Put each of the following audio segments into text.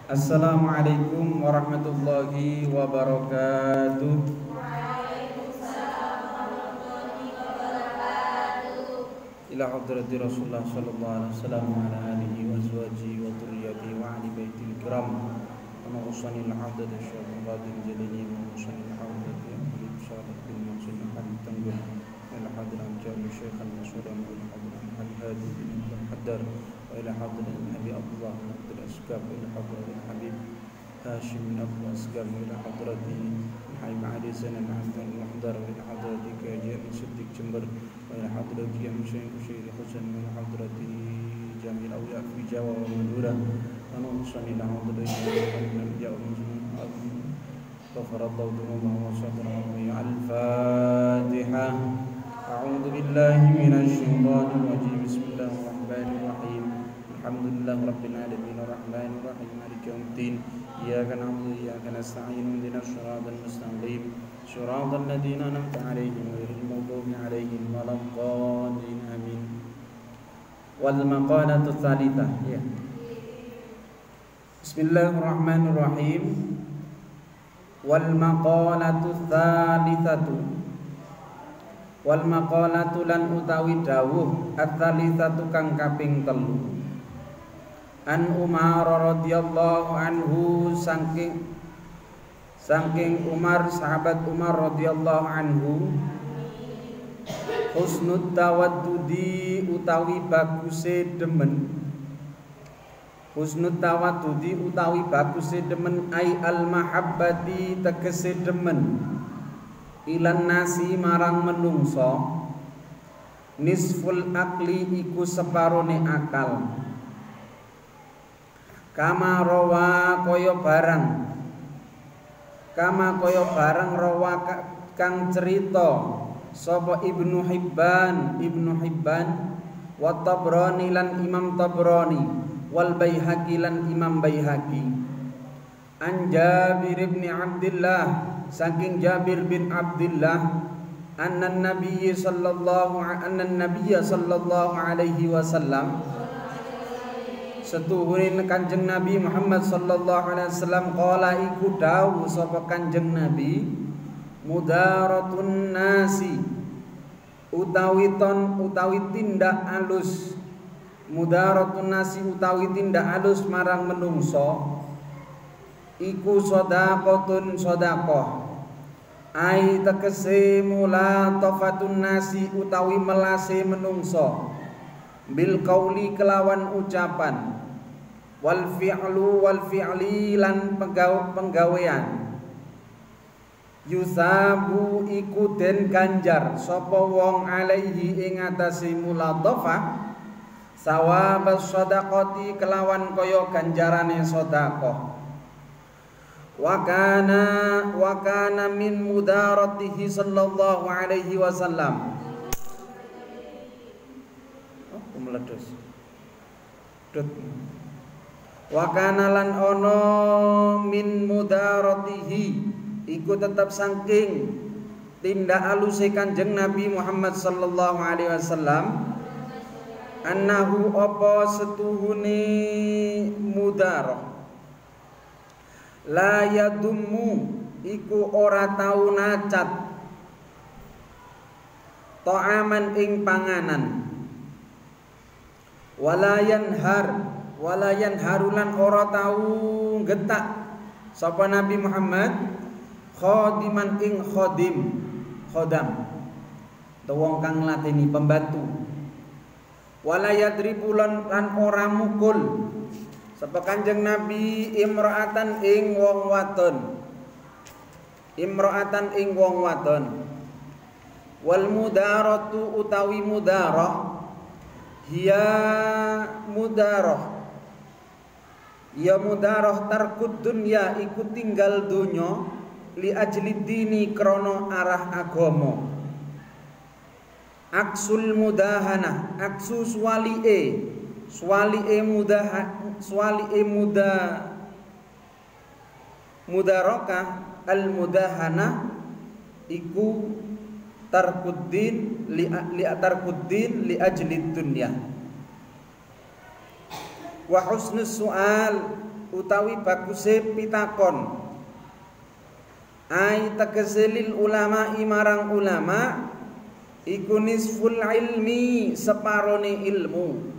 Assalamualaikum warahmatullahi wabarakatuh. Waalaikumsalam warahmatullahi wabarakatuh. Ila hadrati Rasulullah sallallahu alaihi wasallam wa ala alihi wa azwajihi wa dhurriyyatihi wa ahli baitil kiram. Wa nusanil haddad syaikhul qadir jalini wa nusanil haddad ya ahli salih bin musin ahli tanggul ila hadran jami syaikhal masulam wa ila hadran al-hadi bin al-haddar wa ila hadran Nabi Abdullah bin Abdul Asqab ila hadran Habib Hashim bin Abdul Asqab ila hadrati Haim Ali Zainal Abdul Muhdar ila hadrati Kajian Siddiq Jember wa ila hadrati Syekh Syekh Husain ila hadrati Jamil Awliya fi Jawa wa Madura wa nusanil hadrati min ja'um غفر الله ذنوبه وصدره الفاتحة. أعوذ بالله من الشيطان الرجيم. بسم الله الرحمن الرحيم. الحمد لله رب العالمين الرحمن الرحيم مالك يوم الدين إياك نعبد وإياك نستعين اهدنا الصراط المستقيم صراط الذين أنعمت عليهم غير المغضوب عليهم ولا الضالين آمين. والمقالة الثالثة. بسم الله الرحمن الرحيم. Wal maqalatu tsalitsatu wal maqalatu lan utawi dawuh at-tsalitsatu kang kaping 3 an Umar radhiyallahu anhu saking Umar sahabat Umar radhiyallahu anhu husnut tawaddudi utawi baguse demen husnut tawaddudi utawi baguse demen ai al mahabbati tegese demen ilan nasi marang menungso nisful akli iku separone akal kama kaya barang rawa kang cerita sapa Ibnu Hibban wa Tabrani lan Imam Tabrani wal Baihaqi lan Imam Baihaqi an Jabir bin Abdullah saking Jabir bin Abdullah anna Nabiy sallallahu alaihi wasallam setuhune Kanjeng Nabi Muhammad sallallahu alaihi wasallam qala iku dawuh sapa Kanjeng Nabi mudaratun nasi utawi tindak alus mudaratun nasi utawi tindak alus marang menungso iku sedekah ai tegese mula tafatun nasi utawi melase menungso bil qauli kelawan ucapan wal fi'li lan penggawean yusabu iku den ganjar sapa wong alaihi ing atase mulatafah sawabas shadaqati kelawan kaya ganjarane sedekah wa kana min mudaratihi sallallahu alaihi wasallam meledos wa kana lan ono min mudaratihi iku tetap saking tindak aluse Kanjeng Nabi Muhammad sallallahu alaihi wasallam annahu apa setuhune mudarah la yadummu iku ora tau nacat ta'aman ing panganan wala yanharulan ora tau getak sapa Nabi Muhammad khadiman ing khodam atau wong kang nglateni pembantu wala yadribulan lan ora mukul sapa Kanjeng Nabi imra'atan ing wong wadon wal mudaratu utawi mudarah ya mudarah tarkud dunya iku tinggal donya li ajli dini krana arah agama aksul mudahana aksu swali'e mudarakah al mudahana iku tarkuddin li ajli dunya wa husnus su'al utawi baguse pitakon ai tegese lil ulama marang ulama iku nisful ilmi separone ilmu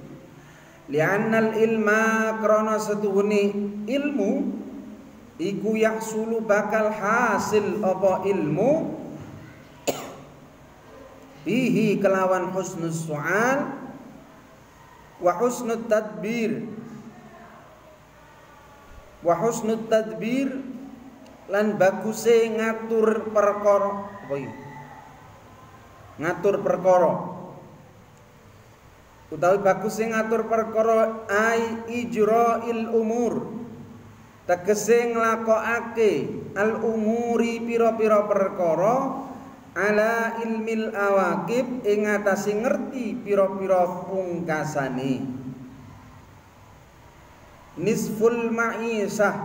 li'annal ilma krana setuhune ilmu iku yahsulu bakal hasil apa ilmu bihi kelawan husnus su'al wa husnut tadbir lan baguse ngatur perkara apa iki ngatur perkara utawi baguse ngatur perkara ai ijra'il umur tegese nglakokake al umuri pira-pira perkara ala ilmil awaqib ing atase ngerti pira-pira pungkasane nisful ma'isah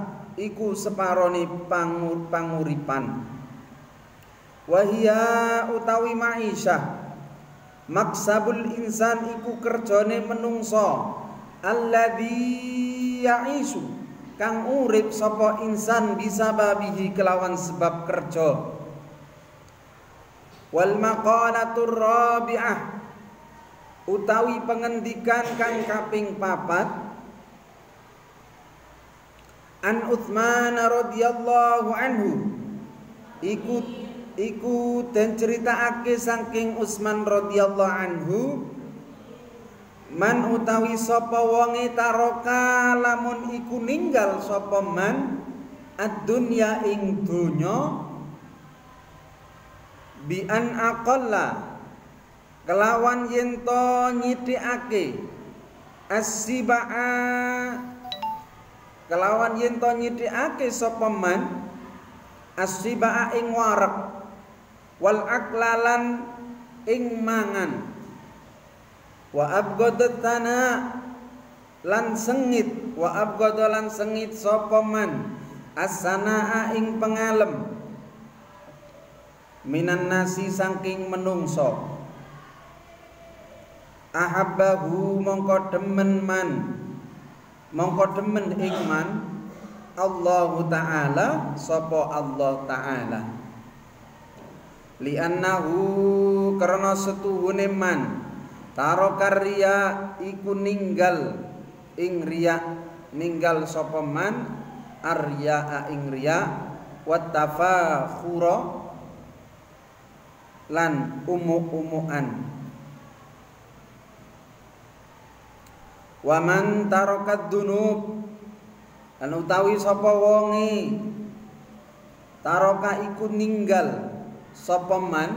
iku separone panguripan wahia utawi ma'isah maksabul insan iku kerjane menungso alladzi ya'isu kang urip sapa insan bisa babihi kelawan sebab kerja wal maqalatur rabi'ah utawi pengendikan kang kaping 4 an Utsman radhiyallahu anhu iku den critakake saking Utsman radhiyallahu anhu man utawi sapa wonge taroka lamun iku ninggal sapa man ad-dunya ing donya bi an aqalla kelawan yen to nyithikake as-siba'a kelawan yen to nyithikake sapa man as-siba'a ing wareg wal aklalan ing mangan wa abghadat tana lan sengit wa abghada lan sengit sapa man as-sanaa ing pengalem minan nasi saking menungso ahabbahu mongko demen ing man Allahu ta'ala sapa Allah ta'ala li'annahu karena setuhune man taro karya iku ninggal ing riya ninggal sapa man arya ing riya wat tafakhura lan umuk-umukan wa man tarokat dunub lan utawi sapa wonge taroka iku ninggal sapa man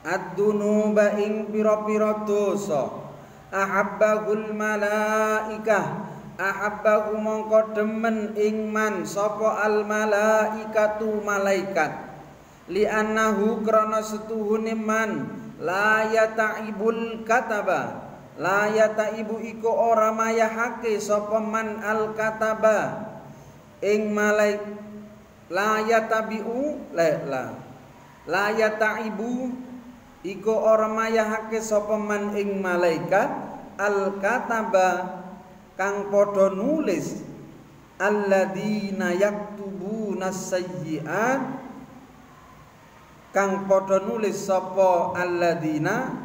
ad-dunuba ing pira-pira dosa ahabbahul malaikah ahabbahu mongko demen ing man sapa al malaikatu malaikat li'annahu krana setuhune man la yataibul kataba la yataibu iku ora mayahake sapa man al kataba ing malaik la yatabiu la yataibu iku ora mayahake sapa man ing malaikat al kataba kang padha nulis alladzina yaktubuna sayyi'at kang padha nulis sapa alladzina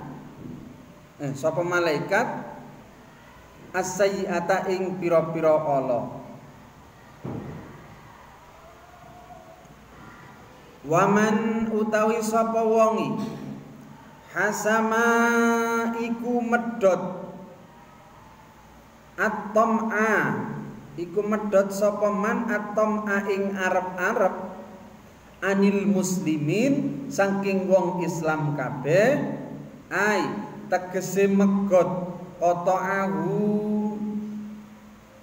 sapa malaikat as-sayyi'ata ing pira-pira ala waman utawi sapa wongi hasama iku medhot at-tam'a iku medhot sapa man at-tam'a ing arep-arep anil muslimin saking wong Islam kabeh ai tegese megot qata'ahu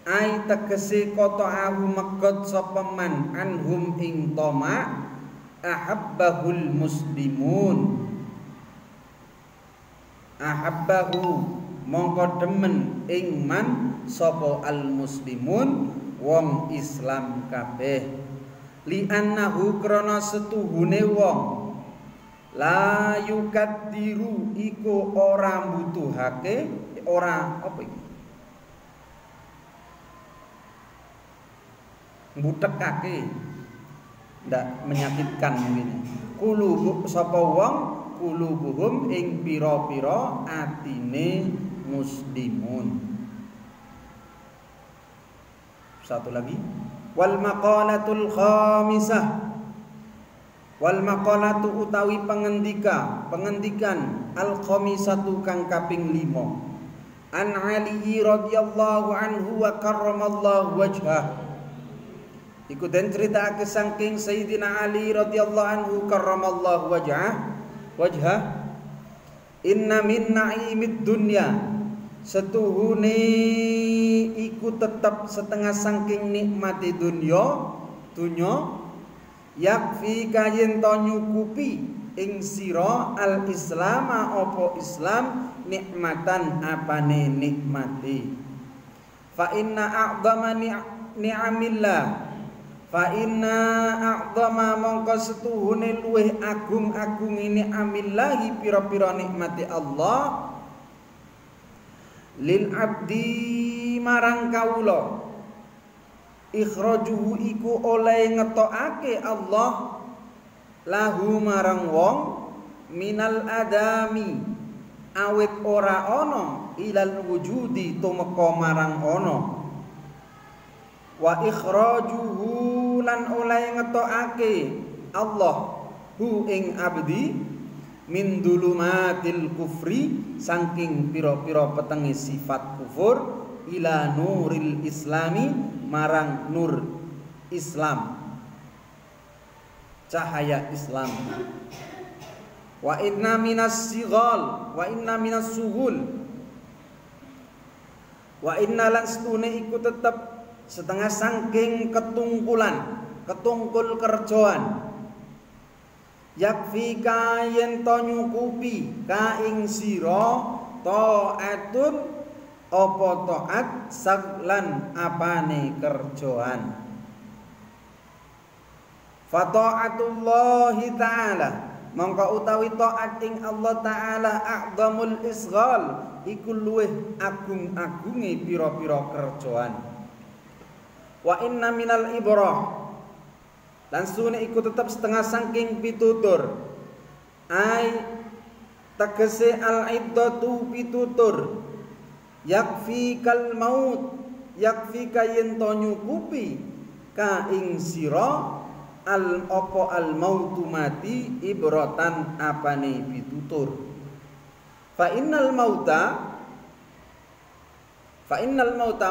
ai tegese qata'ahu megot sapa man anhum ing tama ahabbahul muslimun ahabbahu mongko demen ing man sapa al muslimun wong Islam kabeh li'annahu krana setuhune wong la yukaddiru iku ora mbutuhake ora apa iki mbutekake, ndak menyakitkan ngene. Qulubu sapa wong qulubuhum ing pira-pira atine muslimun. Satu lagi, wal maqalatul khamisah. Wal maqalatu utawi pengendikan al khamisatu kang kaping 5. An Ali radhiyallahu anhu wa karramallahu wajhah. Iku den critakake saking Sayyidina Ali radhiyallahu anhu karramallahu wajhah. Inna min na'imid dunya, setuhune iku tetep setengah saking nikmati dunya yakfi kayen to nyukupi ing sira al islama apa islam nikmatan apane nikmati. Fa inna a'dhama ni'amillah, fa inna a'dhama mongko setuhune luweh agung-agung ni'amillahi pira-pira nikmati Allah lil abdi marang kawula. Ikhrajuhu iku oleh ngetokake Allah lahu marang wong minal adami awit ora ana ilal wujudi tumeka marang ana. Wa ikhrajuhu lan oleh ngetokake Allah hu ing abdi min dulumatil kufri saking pira-pira petenge sifat kufur ila nuril islami marang nur Islam, cahaya Islam. Wa inna minas sighal wa inna minas suhul, wa inna lan stune iku tetep setengah saking ketungkul kerjoan yakfi kayen to nyukupi ka ing sira taatun apa taat saglan apane kerjoan. Fa taatullahi ta'ala mongko utawi taat ing Allah taala a'dhamul isghal iku luweh agung-agunge pira-pira kerjoan. Wa inna minal ibrah lan sune iku tetep setengah saking pitutur ai tegese al iddatu pitutur yakfi kal maut yakfi kayen to nyukupi ka ing sira al apa al mautu mati ibratan apane pitutur. Fa innal mauta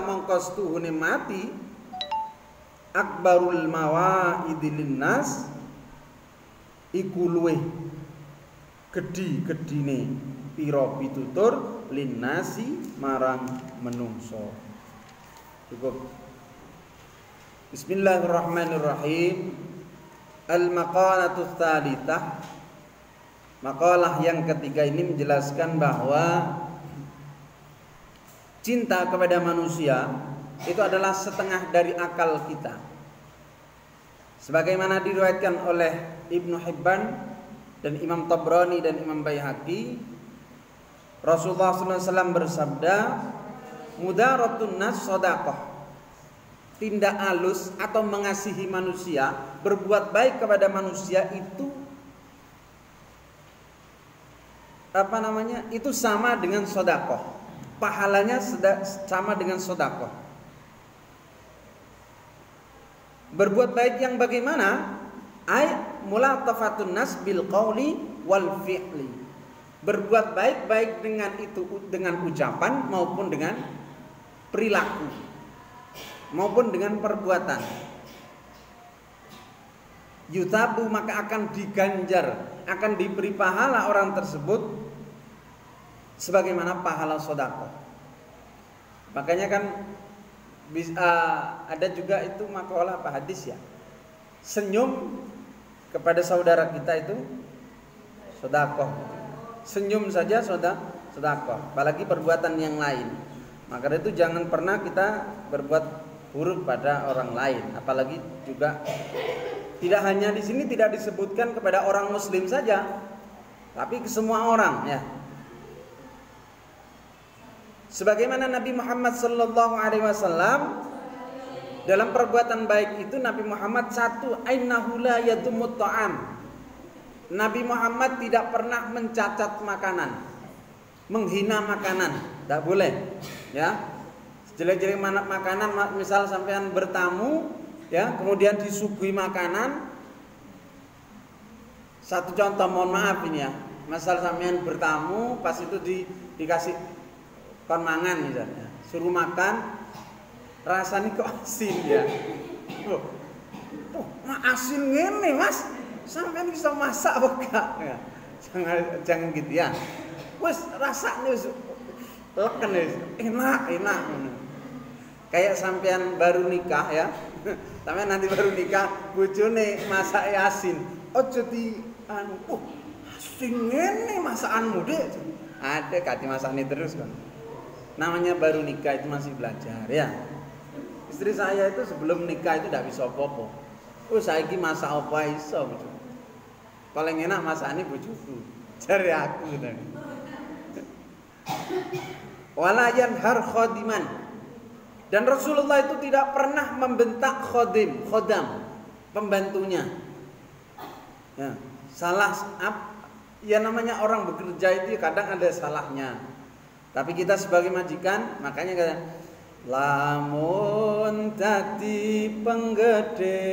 mongko stuhune mati akbarul mawaidil nas iku luweh gedhi-gedhine pira pitutur linnasi marang menungso. Cukup. Bismillahirrahmanirrahim. Al-maqalatu tsalitsah. Makalah yang ketiga ini menjelaskan bahwa cinta kepada manusia itu adalah setengah dari akal kita. Sebagaimana diriwayatkan oleh Ibnu Hibban dan Imam Tabrani dan Imam Baihaqi, Rasulullah SAW bersabda, mudaratun nas shadaqah. Tindak halus atau mengasihi manusia, berbuat baik kepada manusia itu itu sama dengan sedekah. Pahalanya sama dengan sedekah. Berbuat baik yang bagaimana? Ay mulatafatun nas bil qauli wal fi'li. Berbuat baik dengan itu, dengan ucapan maupun dengan perilaku maupun dengan perbuatan. Yutabu maka akan diganjar, akan diberi pahala orang tersebut sebagaimana pahala sedekah. Makanya kan ada juga itu makalah apa hadis ya. Senyum kepada saudara kita itu sedekah. Senyum saja sedekah, apalagi perbuatan yang lain. Maka itu jangan pernah kita berbuat buruk pada orang lain, apalagi juga tidak hanya di sini tidak disebutkan kepada orang muslim saja, tapi ke semua orang ya. Sebagaimana Nabi Muhammad sallallahu alaihi wasallam Dalam perbuatan baik itu Nabi Muhammad satu, ainahu la yadumut ta'am. Nabi Muhammad tidak pernah mencacat makanan, menghina makanan, tidak boleh. Ya, jelek-jelek makanan, misal sampean bertamu, ya, kemudian disuguhi makanan. Satu contoh, mohon maaf ini ya, misal sampean bertamu, pas itu dikasih kon mangan misalnya, suruh makan, rasanya kok asin ya. Loh, asin ngene mas, sampean bisa masak apa enggak? Ya, jangan gitu ya. Wes rasanya leken wis, enak. Kayak sampean baru nikah ya. Sampean nanti baru nikah, bojone masak asin. Ojo di asin ngene masakanmu, Dek. Ada kati masakne terus kan. Namanya baru nikah itu masih belajar ya. Istri saya itu sebelum nikah itu tidak bisa apa-apa. Saiki masak apa iso bojo. Paling enak masakane bojoku. Jare aku tadi. Wala yanhar khadiman. Dan Rasulullah itu tidak pernah membentak khodam, pembantunya. Ya, salah ya namanya orang bekerja itu kadang ada salahnya. Tapi kita sebagai majikan, makanya kata lamun dadi penggede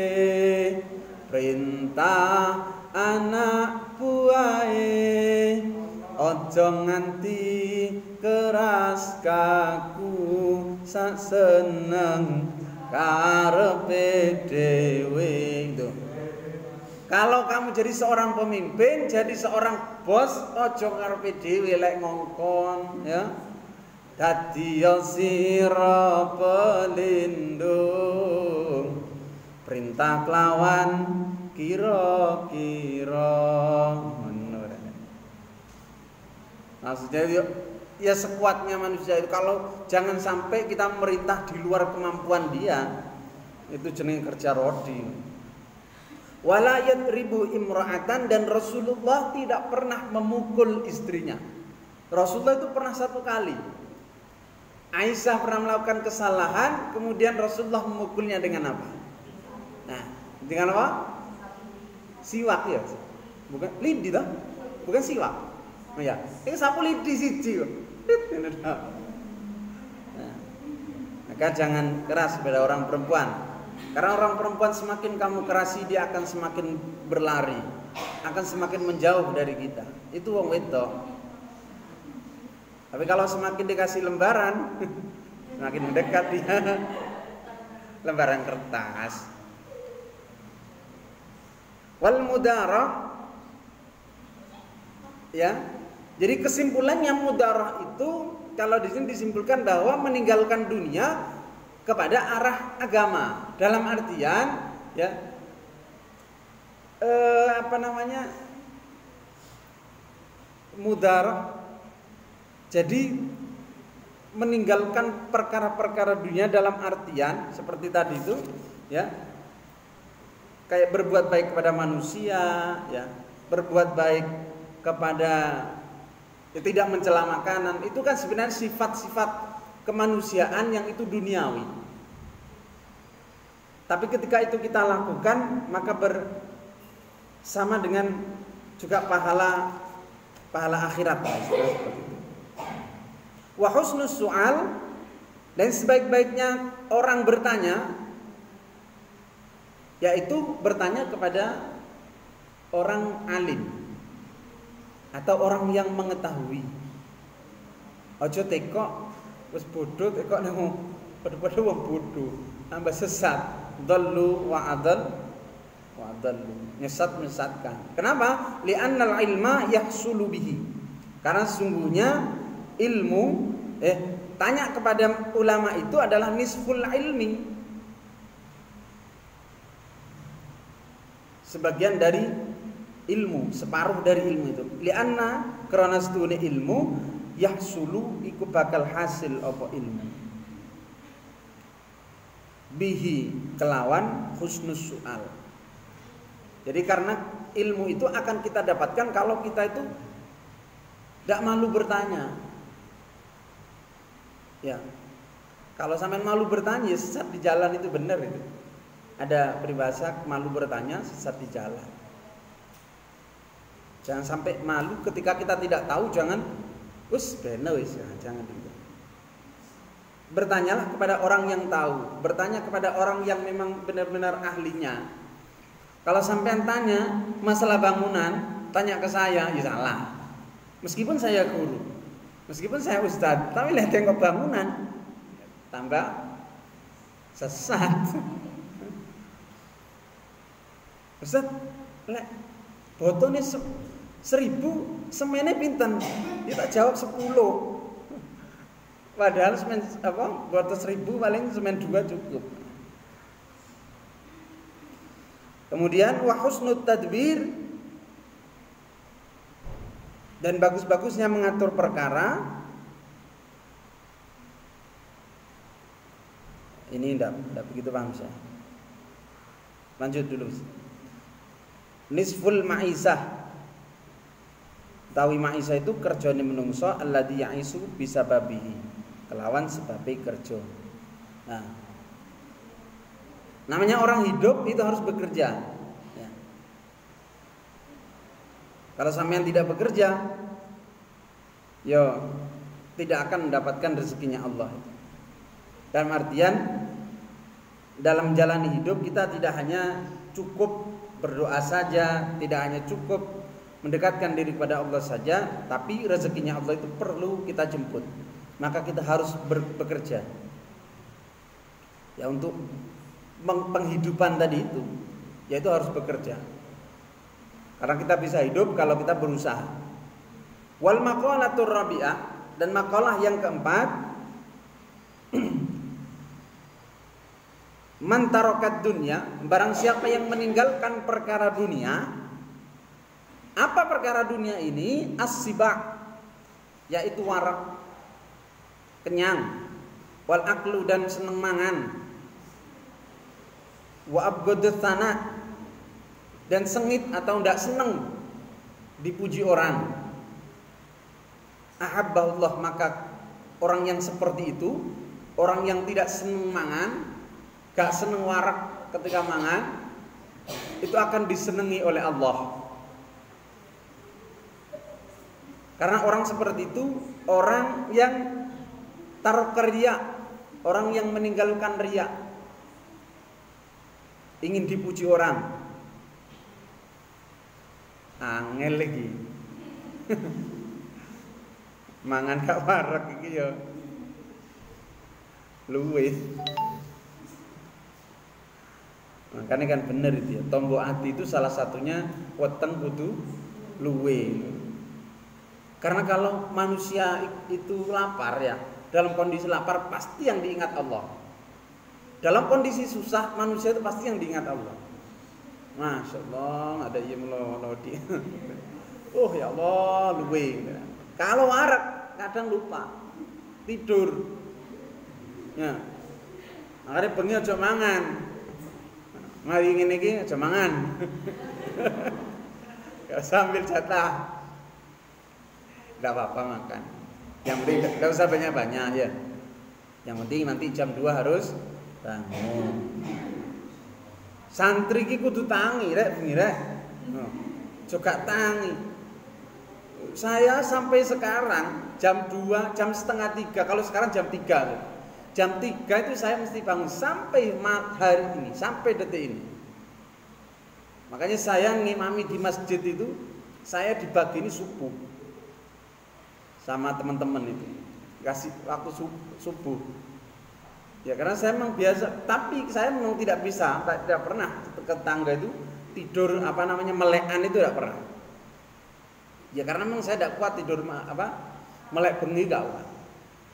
perintah anak buahe ojo nganti keras kaku sak seneng karepe dhewe itu. Kalau kamu jadi seorang pemimpin, jadi seorang bos, ojo ngarepe dhewe lek ngongkon ya. Dadi sira pelindung perintah kelawan kira-kira menurut. Maksudnya ya sekuatnya manusia itu, kalau jangan sampai kita merintah di luar kemampuan dia, itu jenenge kerja rodi. Wala yadribu imra'atan, dan Rasulullah tidak pernah memukul istrinya. Rasulullah itu pernah satu kali. Aisyah pernah melakukan kesalahan, kemudian Rasulullah memukulnya dengan apa? Nah, dengan apa? Siwak ya. Bukan lidi toh? Bukan siwak. Oh ya, ini sapu lidi siji kok. Nah, maka jangan keras pada orang perempuan. Karena orang perempuan semakin kamu kerasi, dia akan semakin berlari, akan semakin menjauh dari kita. Itu wong wedok. Tapi kalau semakin dikasih lembaran, semakin mendekat dia. Lembaran kertas. Wal mudarah, ya. Jadi kesimpulannya mudarah itu kalau di sini disimpulkan bahwa meninggalkan dunia kepada arah agama, dalam artian ya mudarah, jadi meninggalkan perkara-perkara dunia dalam artian seperti tadi itu ya, kayak berbuat baik kepada manusia ya, berbuat baik kepada ya, tidak mencela makanan, itu kan sebenarnya sifat-sifat kemanusiaan yang itu duniawi. Tapi ketika itu kita lakukan, maka bersama dengan juga pahala akhirat seperti itu. Wa husnus su'al, dan sebaik-baiknya orang bertanya yaitu bertanya kepada orang alim atau orang yang mengetahui. Ojo teko wis bodoh kok nang padha-padha wong bodoh, tambah sesat, dallu wa adallu, menyesatkan. Kenapa? Li'annal ilma yahsulu bihi. Karena sesungguhnya ilmu tanya kepada ulama itu adalah nisful ilmi. Sebagian dari ilmu, separuh dari ilmu itu. Li'anna karena setune ilmu yahsulu iku bakal hasil apa ilmu bihi kelawan husnus su'al. Jadi karena ilmu itu akan kita dapatkan kalau kita itu tidak malu bertanya ya. Kalau sampean malu bertanya, ya sesat di jalan itu benar itu. Ada peribahasa malu bertanya, sesat di jalan. Jangan sampai malu ketika kita tidak tahu, jangan jangan gitu. Bertanyalah kepada orang yang tahu, bertanya kepada orang yang memang benar-benar ahlinya. Kalau sampean tanya masalah bangunan, tanya ke saya, ya salah. Meskipun saya guru, meskipun saya ustadz, tapi lihat tengok bangunan, tambah sesat. Ustaz, lek botone 1000, semene pinten? Dia tak jawab 10. Padahal semen botol 1000 paling semen 2 cukup. Kemudian wa husnut tadbir, dan bagus-bagusnya mengatur perkara. Ini enggak begitu paham saya. Lanjut dulu. Nisful ma'isah. Tawi ma'isah itu kerjane menungso alladzi ya'isu bisababihi, kelawan sebabe kerja. Nah, namanya orang hidup itu harus bekerja. Ya. Kalau sampean tidak bekerja, yo tidak akan mendapatkan rezekinya Allah. Dalam artian, dalam menjalani hidup kita tidak hanya cukup berdoa saja, tidak hanya cukup mendekatkan diri kepada Allah saja, tapi rezekinya Allah itu perlu kita jemput. Maka kita harus bekerja. Ya, untuk penghidupan tadi itu, yaitu harus bekerja. Karena kita bisa hidup kalau kita berusaha. Wal maqalatur rabi'ah, dan makalah yang keempat, man tarokat dunya, barang siapa yang meninggalkan perkara dunia. Apa perkara dunia ini? As-siba, yaitu warak, kenyang, wal aklu, dan seneng mangan, wa abghadut thana, dan sengit atau tidak seneng dipuji orang. Ahabbahullah, maka orang yang seperti itu, orang yang tidak seneng mangan, gak seneng warak ketika mangan, itu akan disenangi oleh Allah. Karena orang seperti itu orang yang tarok riya, orang yang meninggalkan riya, ingin dipuji orang. Angel lagi. Mangan gak warak iki ya. Luwih. Makanya kan bener itu ya. Tombok hati itu salah satunya weteng kudu luwih. Karena kalau manusia itu lapar ya, dalam kondisi lapar pasti yang diingat Allah. Dalam kondisi susah manusia itu pasti yang diingat Allah. Masya Allah, ada yang melodi. Oh ya Allah, luwe. Kalau warak kadang lupa tidur. Ya, makanya bengi aja mangan. Mari ngene iki aja mangan. Gak sambil jatah. Tidak apa-apa makan. Yang penting tidak usah banyak-banyak ya. Yang penting nanti jam 2 harus bangun. Santri ki kudu tangi rek bengi rek. Juga tangi. Saya sampai sekarang jam 2, jam setengah 3. Kalau sekarang jam 3. Jam 3 itu saya mesti bangun sampai hari ini, sampai detik ini. Makanya saya ngimami di masjid itu, saya dibagi ini subuh sama teman-teman itu, kasih waktu subuh. Ya karena saya memang biasa, tapi saya memang tidak bisa, tidak pernah ke tangga itu tidur melekan itu tidak pernah. Ya karena memang saya tidak kuat tidur melek bengi gak kuat.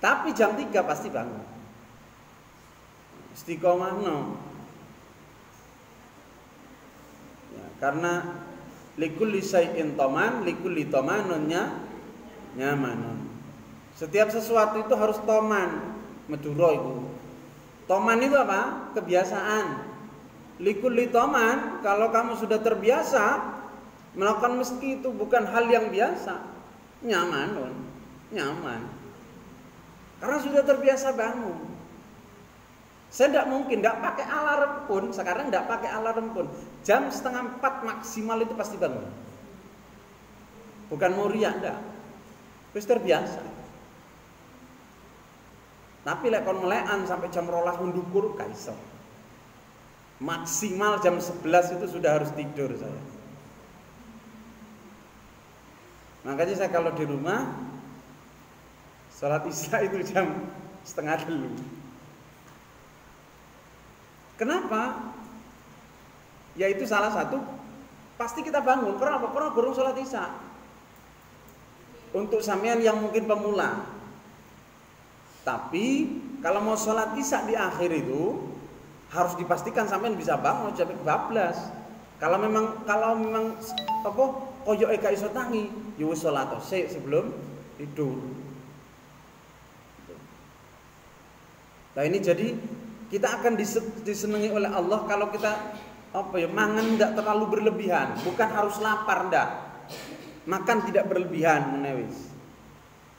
Tapi jam 3 pasti bangun. Istiqomah no. Ya, karena likulli syai'in taman, likulli tamanunnya nyaman. Setiap sesuatu itu harus toman, meduro itu. Toman itu apa? Kebiasaan. Likulli toman, kalau kamu sudah terbiasa melakukan meski itu bukan hal yang biasa, nyaman. Karena sudah terbiasa bangun. Saya tidak mungkin, tidak pakai alarm pun, sekarang tidak pakai alarm pun, jam 3:30 maksimal itu pasti bangun. Bukan mau riak, tidak. Wis terbiasa. Tapi lek kon melekan sampai jam 12 mendukur kaiso. Maksimal jam 11 itu sudah harus tidur saya. Makanya saya kalau di rumah sholat isya itu jam 11:30. Kenapa? Ya itu salah satu pasti kita bangun. Kenapa? Karena gurung sholat isya. Untuk sampean yang mungkin pemula. Tapi kalau mau sholat isya di akhir itu harus dipastikan sampean bisa bangun jam 12. Kalau memang apa koyoke gak iso tangi, ya wis salat sebelum tidur. Nah ini jadi kita akan disenangi oleh Allah kalau kita mangan tidak terlalu berlebihan, bukan harus lapar ndak. Makan tidak berlebihan menewis.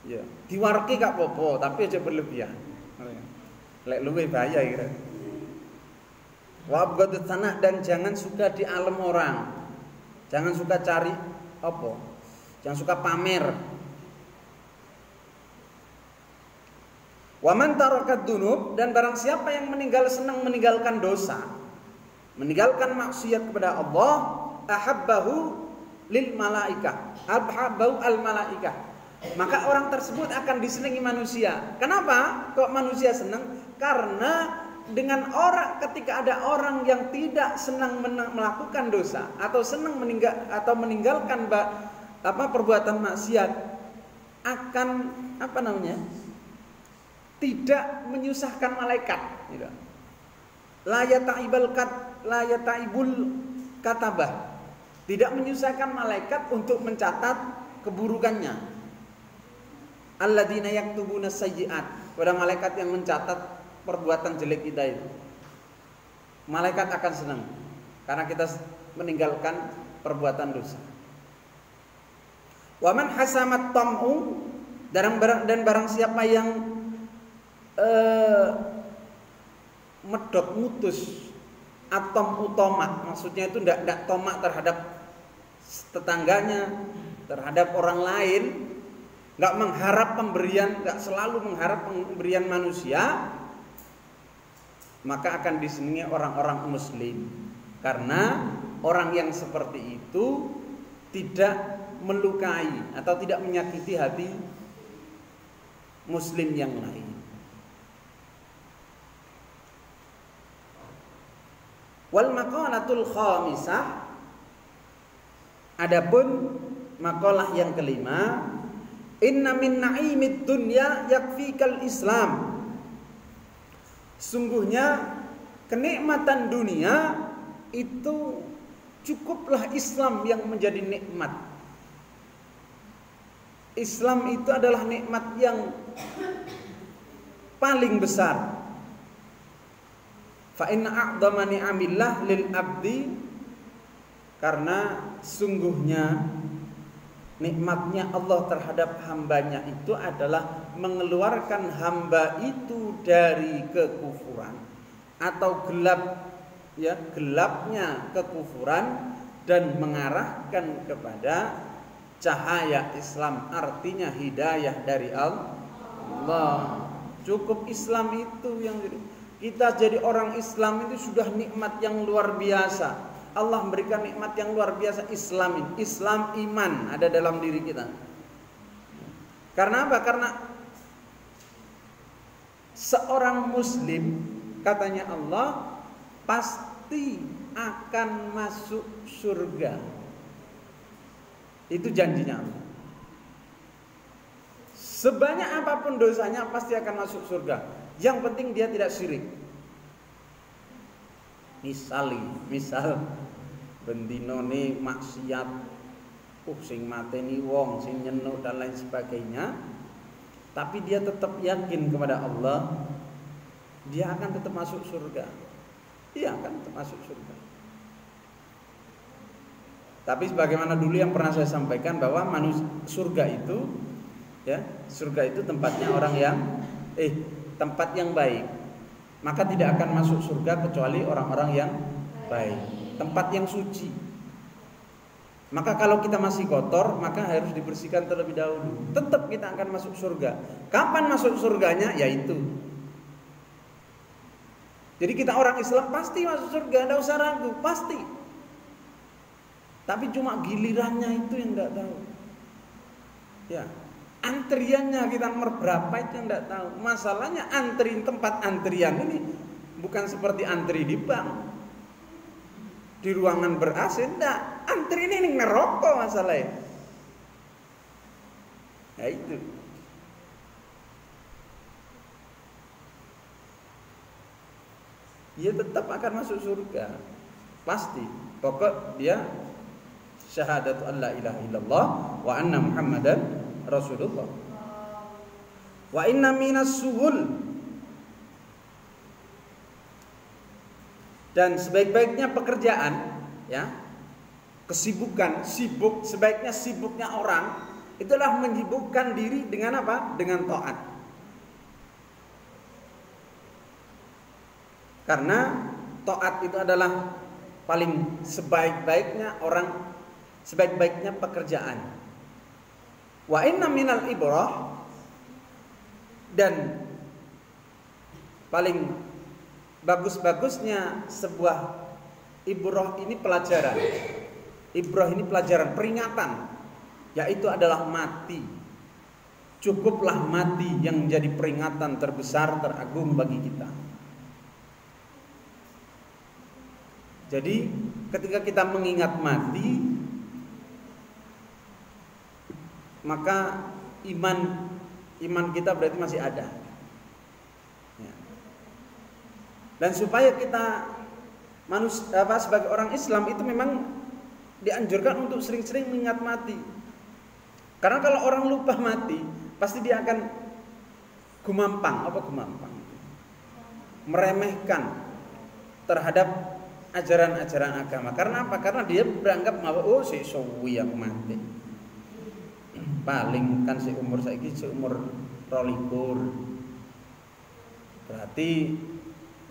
Ya, diwarki gak popo, tapi aja berlebihan. Lek luwe bahaya kira. Wabghadut tanah dan jangan suka di alam orang. Jangan suka cari jangan suka pamer. Waman tarakat dunub dan barang siapa yang senang meninggalkan dosa, meninggalkan maksiat kepada Allah, ahabbahu lil malaikah, ahabbahu al malaikah. Maka orang tersebut akan disenangi manusia. Kenapa kok manusia senang? Karena dengan ketika ada orang yang tidak senang melakukan dosa atau senang meninggalkan perbuatan maksiat, akan tidak menyusahkan malaikat. La yataibul katabah. Tidak menyusahkan malaikat untuk mencatat keburukannya. Alladzina yaktubuna sayyi'at. Pada malaikat yang mencatat perbuatan jelek kita itu. Malaikat akan senang karena kita meninggalkan perbuatan dosa. Waman hasamat tam'u dan barang siapa yang medot mutus atom utomak, maksudnya itu tidak tomak terhadap tetangganya, terhadap orang lain, nggak mengharap pemberian, nggak selalu mengharap pemberian manusia, maka akan disenangi orang-orang muslim. Karena orang yang seperti itu tidak melukai atau tidak menyakiti hati muslim yang lain. Wal maqalatul khamisah, adapun maqalah yang kelima, inna min na'imid dunya yakfikal Islam. Sungguhnya kenikmatan dunia itu cukuplah Islam yang menjadi nikmat. Islam itu adalah nikmat yang paling besar. Fa inna a'dhama ni'amillah lil abdi, karena sungguhnya nikmatnya Allah terhadap hambanya itu adalah mengeluarkan hamba itu dari kekufuran atau gelapnya kekufuran dan mengarahkan kepada cahaya Islam, artinya hidayah dari Allah. Cukup Islam itu yang kita jadi orang Islam itu sudah nikmat yang luar biasa. Allah memberikan nikmat yang luar biasa, Islam iman ada dalam diri kita. Karena apa? Karena seorang muslim, katanya Allah, pasti akan masuk surga. Itu janjinya Allah. Sebanyak apapun dosanya pasti akan masuk surga. Yang penting dia tidak syirik. Misal bendino ne maksiat, sing mateni wong, sing nyenuk dan lain sebagainya, tapi dia tetap yakin kepada Allah, dia akan tetap masuk surga. Dia akan tetap masuk surga. Tapi sebagaimana dulu yang pernah saya sampaikan bahwa surga itu tempatnya orang yang tempat yang baik. maka tidak akan masuk surga kecuali orang-orang yang baik, tempat yang suci. Maka kalau kita masih kotor, maka harus dibersihkan terlebih dahulu. Tetap kita akan masuk surga. Kapan masuk surganya? Yaitu. Jadi kita orang Islam pasti masuk surga, tidak usah ragu, pasti. Tapi cuma gilirannya itu yang tidak tahu. Ya, antriannya kita nomor berapa itu yang tidak tahu. Masalahnya tempat antrian ini bukan seperti antri di bank, di ruangan ber-AC, enggak. Antri ini ngerokok masalahnya. Ya itu. Dia tetap akan masuk surga, pasti. Pokok dia syahadatu an la ilaha illallah wa anna muhammadan rasulullah. Wa inna minas suhul, dan sebaik-baiknya pekerjaan, ya, kesibukan, sebaiknya sibuknya orang itulah menyibukkan diri dengan apa? Dengan taat. Karena taat itu adalah paling sebaik-baiknya orang, sebaik-baiknya pekerjaan. Wa inna minal ibrah, dan paling bagus-bagusnya sebuah ibrah ini pelajaran. Ibrah ini pelajaran, peringatan, yaitu adalah mati. Cukuplah mati yang menjadi peringatan terbesar, teragung bagi kita. Jadi ketika kita mengingat mati, maka iman kita berarti masih ada. Ya. Dan supaya kita sebagai orang Islam itu memang dianjurkan untuk sering-sering mengingat mati. Karena kalau orang lupa mati, pasti dia akan gumampang, meremehkan terhadap ajaran-ajaran agama. Karena apa? Karena dia beranggap bahwa si suwi yang mati. Paling kan si umur saiki si umur 22. Berarti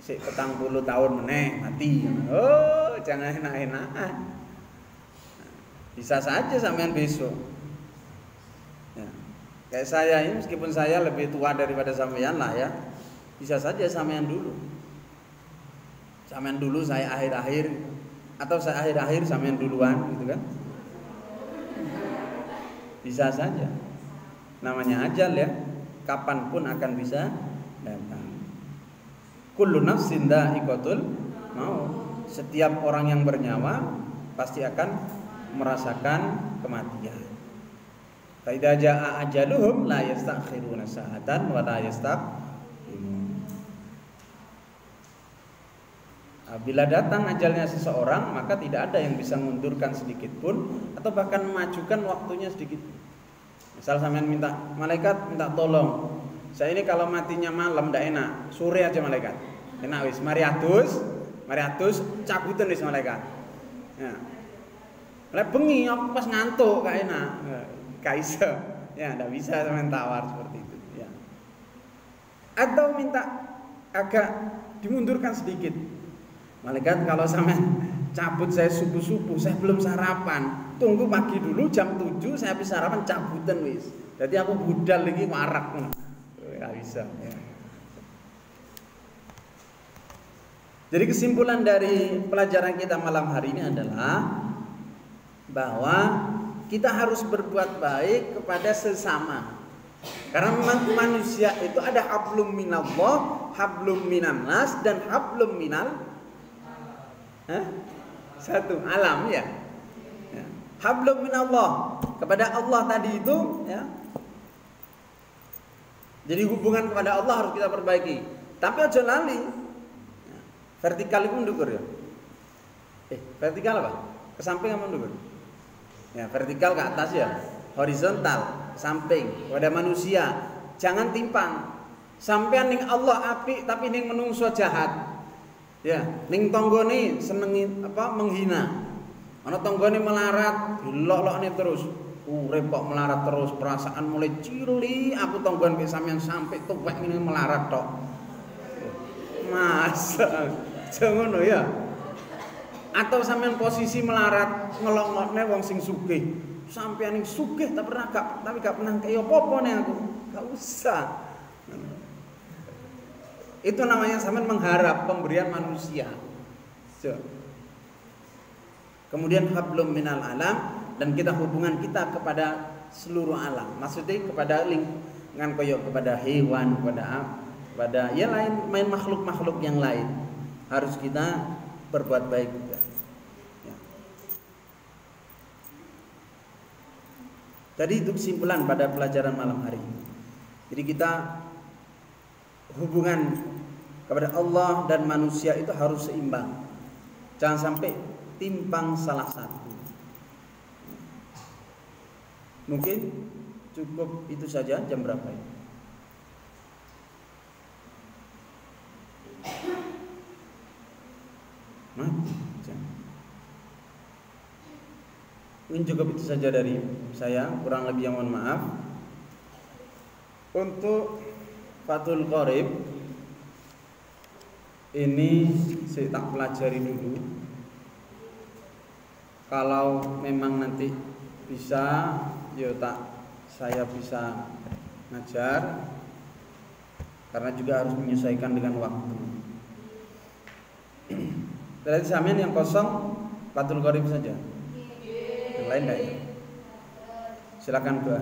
si 40 tahun meneh mati. Oh, jangan enak-enakan. Bisa saja sampean besok. Ya. Kayak saya ini, meskipun saya lebih tua daripada sampean lah ya, bisa saja sampean dulu. Sampean dulu, saya akhir-akhir, atau saya akhir-akhir sampean duluan, gitu kan? Bisa saja. Namanya ajal ya, kapanpun akan bisa datang. Kullu nafsin dha'iqatul maut. Setiap orang yang bernyawa pasti akan merasakan kematian. Fa idza jaa ajaluhum la yastakhiruna sa'atan wa la yastaqdimun. Bila datang ajalnya seseorang, maka tidak ada yang bisa mengundurkan sedikit pun atau bahkan memajukan waktunya sedikit. Misal sampean minta malaikat, minta tolong, saya ini kalau matinya malam ndak enak, sore aja malaikat. Enak wis, mari atus cabutan wis malaikat. Ya. Lek bengi aku pas ngantuk gak enak. Gak iso. Ya, ndak bisa sampean tawar seperti itu, ya. Atau minta agak dimundurkan sedikit. Malaikat, kalau sampean cabut saya subuh-subuh, saya belum sarapan. Tunggu pagi dulu jam 7 saya habis sarapan cabutan wis. Jadi aku budal lagi warak. Enggak bisa ya. Jadi kesimpulan dari pelajaran kita malam hari ini adalah bahwa kita harus berbuat baik kepada sesama. Karena memang manusia itu ada hablum minallah, hablum minannas, dan hablum minal satu alam ya. Hablum minallah, kepada Allah tadi itu ya. Jadi hubungan kepada Allah harus kita perbaiki. Tapi aja lali. Vertikal itu mundur ya. Vertikal apa? Ke samping apa mundur? Ya, vertikal ke atas ya. Horizontal, samping kepada manusia. Jangan timpang. Sampean ning Allah apik tapi ning menungso jahat. Ya, ning tanggane senengi menghina. Ana tanggane melarat, dilok-lokne terus. Urip kok melarat terus, perasaan mulai cili, aku tanggon mbek sampean sampai tuwek ngene melarat tok. Masa jangan ya. Atau sampean posisi melarat ngelongokne wong sing sugih. Sampeyan ning sugih tapi gak pernah kaya apa-apa nih aku. Gak usah. Itu namanya sampean mengharap pemberian manusia. Kemudian hablum minal alam, dan kita hubungan kita kepada seluruh alam. Maksudnya kepada lingkungan koyo, kepada hewan, kepada ya lain main makhluk-makhluk yang lain. Harus kita berbuat baik juga. Ya. Tadi itu kesimpulan pada pelajaran malam hari ini. Jadi kita hubungan kepada Allah dan manusia itu harus seimbang. Jangan sampai timpang salah satu. Mungkin cukup itu saja. Jam berapa ini? Mati jam. Mungkin cukup itu saja dari saya. Kurang lebih mohon maaf. Untuk Fathul Qorib ini saya tak pelajari dulu. Kalau memang nanti bisa, ya saya bisa ngajar, karena juga harus menyesuaikan dengan waktu. Berarti sampean yang kosong Fathul Qorib saja. Yang lain enggak ya? Silakan doa.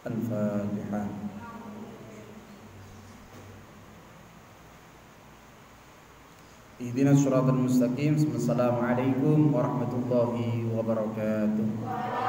Al-Fatihah. Ihdinas siratal mustaqim. Assalamualaikum warahmatullahi wabarakatuh.